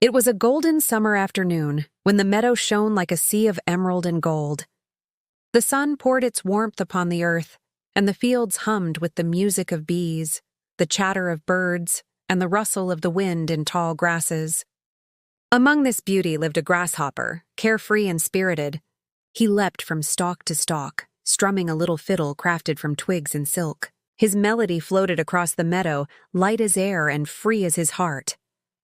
It was a golden summer afternoon when the meadow shone like a sea of emerald and gold. The sun poured its warmth upon the earth, and the fields hummed with the music of bees, the chatter of birds, and the rustle of the wind in tall grasses. Among this beauty lived a grasshopper, carefree and spirited. He leapt from stalk to stalk, strumming a little fiddle crafted from twigs and silk. His melody floated across the meadow, light as air and free as his heart.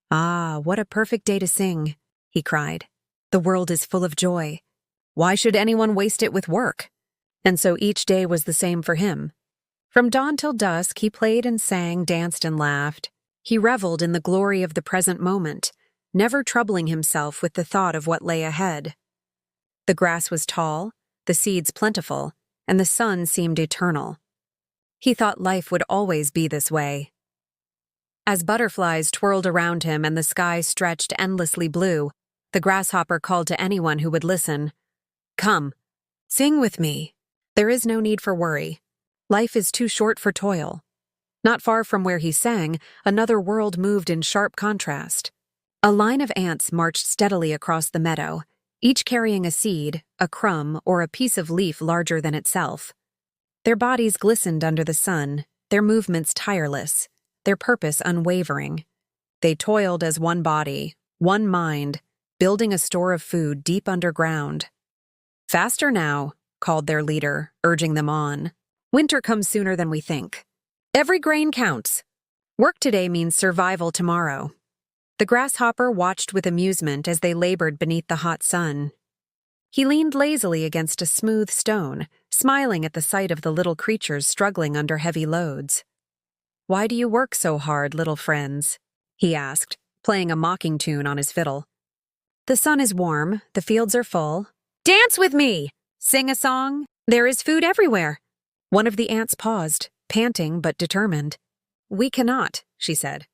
"Ah, what a perfect day to sing," he cried. "The world is full of joy. Why should anyone waste it with work?" And so each day was the same for him. From dawn till dusk, he played and sang, danced and laughed. He reveled in the glory of the present moment, never troubling himself with the thought of what lay ahead. The grass was tall, the seeds plentiful, and the sun seemed eternal. He thought life would always be this way. As butterflies twirled around him and the sky stretched endlessly blue, the grasshopper called to anyone who would listen. "Come, sing with me. There is no need for worry. Life is too short for toil." Not far from where he sang, another world moved in sharp contrast. A line of ants marched steadily across the meadow, each carrying a seed, a crumb, or a piece of leaf larger than itself. Their bodies glistened under the sun, their movements tireless, their purpose unwavering. They toiled as one body, one mind, building a store of food deep underground. "Faster now," called their leader, urging them on. "Winter comes sooner than we think. Every grain counts. Work today means survival tomorrow." The grasshopper watched with amusement as they labored beneath the hot sun. He leaned lazily against a smooth stone, smiling at the sight of the little creatures struggling under heavy loads. "Why do you work so hard, little friends?" he asked, playing a mocking tune on his fiddle. "The sun is warm, the fields are full. Dance with me! Sing a song! There is food everywhere!" One of the ants paused, panting but determined. "We cannot," she said.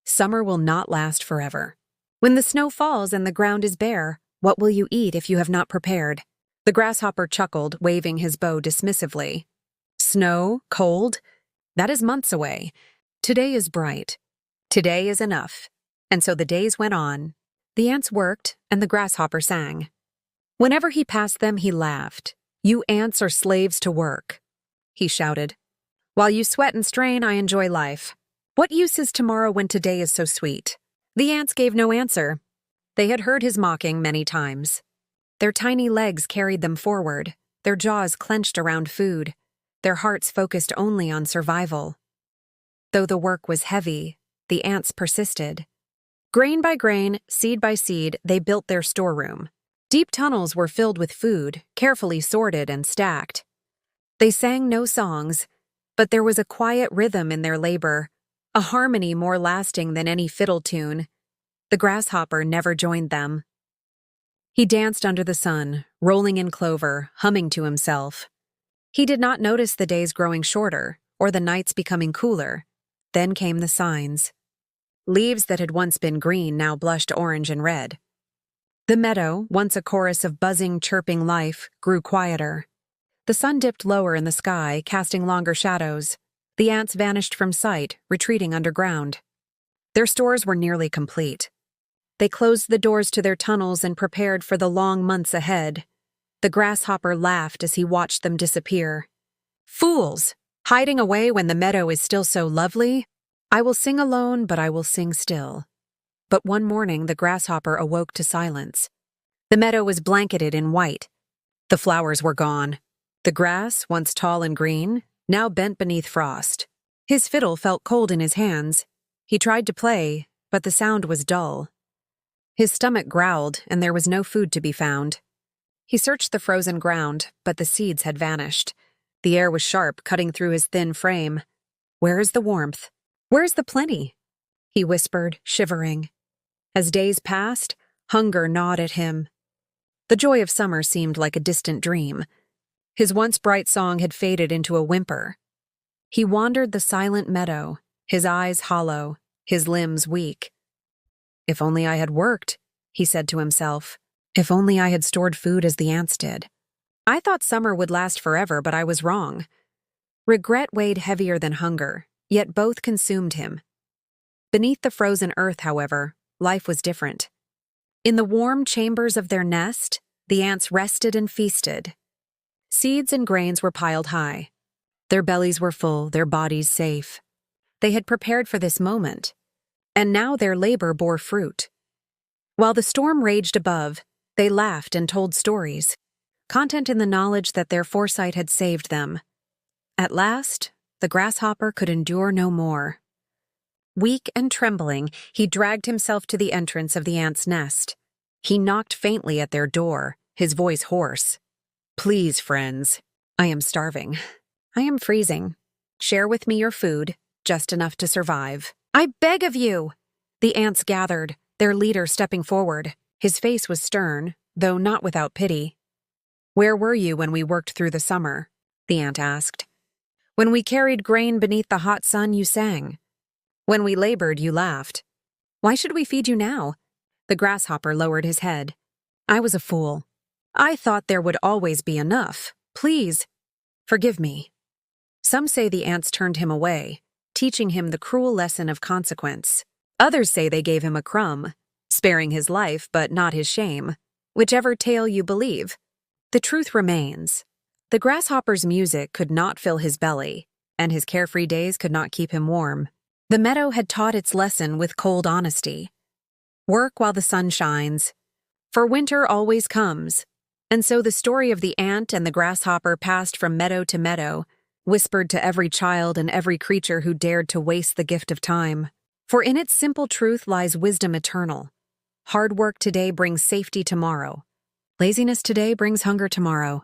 "Summer will not last forever. When the snow falls and the ground is bare, what will you eat if you have not prepared?" The grasshopper chuckled, waving his bow dismissively. "Snow, cold? That is months away. Today is bright. Today is enough." And so the days went on. The ants worked, and the grasshopper sang. Whenever he passed them, he laughed. "You ants are slaves to work," he shouted. "While you sweat and strain, I enjoy life. What use is tomorrow when today is so sweet?" The ants gave no answer. They had heard his mocking many times. Their tiny legs carried them forward, their jaws clenched around food, their hearts focused only on survival. Though the work was heavy, the ants persisted. Grain by grain, seed by seed, they built their storeroom. Deep tunnels were filled with food, carefully sorted and stacked. They sang no songs, but there was a quiet rhythm in their labor, a harmony more lasting than any fiddle tune. The grasshopper never joined them. He danced under the sun, rolling in clover, humming to himself. He did not notice the days growing shorter, or the nights becoming cooler. Then came the signs. Leaves that had once been green now blushed orange and red. The meadow, once a chorus of buzzing, chirping life, grew quieter. The sun dipped lower in the sky, casting longer shadows. The ants vanished from sight, retreating underground. Their stores were nearly complete. They closed the doors to their tunnels and prepared for the long months ahead. The grasshopper laughed as he watched them disappear. "Fools! Hiding away when the meadow is still so lovely? I will sing alone, but I will sing still." But one morning the grasshopper awoke to silence. The meadow was blanketed in white. The flowers were gone. The grass, once tall and green, now bent beneath frost. His fiddle felt cold in his hands. He tried to play, but the sound was dull. His stomach growled, and there was no food to be found. He searched the frozen ground, but the seeds had vanished. The air was sharp, cutting through his thin frame. "Where is the warmth? Where is the plenty?" he whispered, shivering. As days passed, hunger gnawed at him. The joy of summer seemed like a distant dream. His once bright song had faded into a whimper. He wandered the silent meadow, his eyes hollow, his limbs weak. "If only I had worked," he said to himself. "If only I had stored food as the ants did. I thought summer would last forever, but I was wrong." Regret weighed heavier than hunger, yet both consumed him. Beneath the frozen earth, however, life was different. In the warm chambers of their nest, the ants rested and feasted. Seeds and grains were piled high. Their bellies were full, their bodies safe. They had prepared for this moment, and now their labor bore fruit. While the storm raged above, they laughed and told stories, content in the knowledge that their foresight had saved them. At last, the grasshopper could endure no more. Weak and trembling, he dragged himself to the entrance of the ants' nest. He knocked faintly at their door, his voice hoarse. "Please, friends, I am starving. I am freezing. Share with me your food, just enough to survive." "I beg of you!" The ants gathered, their leader stepping forward. His face was stern, though not without pity. "Where were you when we worked through the summer?" the ant asked. "When we carried grain beneath the hot sun, you sang. When we labored, you laughed. Why should we feed you now?" The grasshopper lowered his head. "I was a fool. I thought there would always be enough. Please, forgive me." Some say the ants turned him away, teaching him the cruel lesson of consequence. Others say they gave him a crumb, sparing his life but not his shame. Whichever tale you believe, the truth remains. The grasshopper's music could not fill his belly, and his carefree days could not keep him warm. The meadow had taught its lesson with cold honesty. Work while the sun shines, for winter always comes. And so the story of the ant and the grasshopper passed from meadow to meadow, whispered to every child and every creature who dared to waste the gift of time. For in its simple truth lies wisdom eternal. Hard work today brings safety tomorrow. Laziness today brings hunger tomorrow.